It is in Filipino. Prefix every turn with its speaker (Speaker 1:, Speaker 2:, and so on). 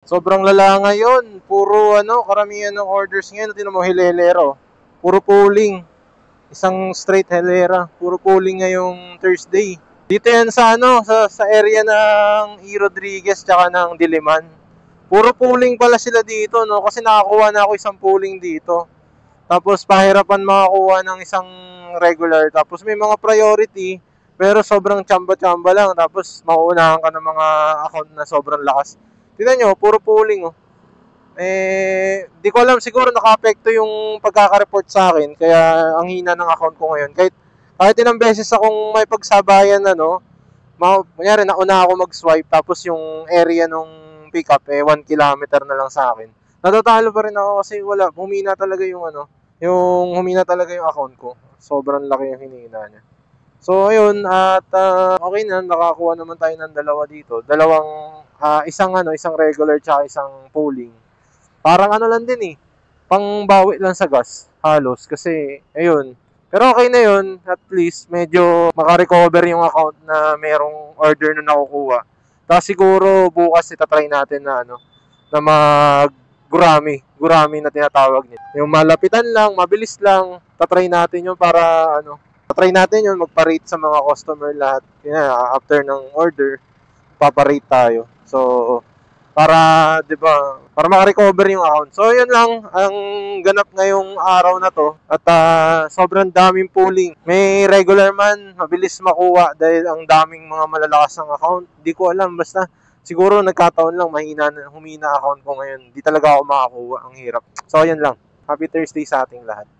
Speaker 1: Sobrang lala ngayon. Puro karamihan ng orders ngayon. Tinan mo, Hilelero. Puro pooling. Isang straight Hilera. Puro pooling ngayong Thursday. Dito yan sa sa area ng E. Rodriguez tsaka ng Diliman. Puro pooling pala sila dito, no? Kasi nakakuha na ako isang pooling dito. Tapos pahirapan makakuha ng isang regular. Tapos may mga priority, pero sobrang tsamba-tsamba lang. Tapos mauunahan ka ng mga account na sobrang lakas. Tignan nyo, puro pooling, oh. Di ko alam, siguro naka-apekto yung pagkaka-report sa akin. Kaya ang hina ng account ko ngayon. Kahit ilang beses akong may pagsabayan, kunyari nauna ako mag-swipe, tapos yung area nung pickup, 1 kilometer na lang sa akin. Natatalo pa rin ako kasi humina talaga yung account ko. Sobrang laki yung hinina niya. So, ayun, at okay na, nakakuha naman tayo ng dalawa dito. Isang regular tsaka isang pooling. Parang lang din pangbawi lang sa gas, halos. Kasi, ayun. Pero okay na yun, at least, medyo makarecover yung account na merong order na nakukuha. Tapos siguro, bukas itatry natin na Gurami na tinatawag nito. Yung malapitan lang, mabilis lang, tatry natin yun tatry natin yun, magpa-rate sa mga customer lahat. After ng order, paparate tayo. So, para, di ba, para makarecover yung account. So, yun lang ang ganap ngayong araw na to. At sobrang daming pooling. May regular man, mabilis makuha dahil ang daming mga malalakas ng account. Di ko alam, basta siguro nagkataon lang, humina account ko ngayon. Di talaga ako makakuha. Ang hirap. So, yun lang. Happy Thursday sa ating lahat.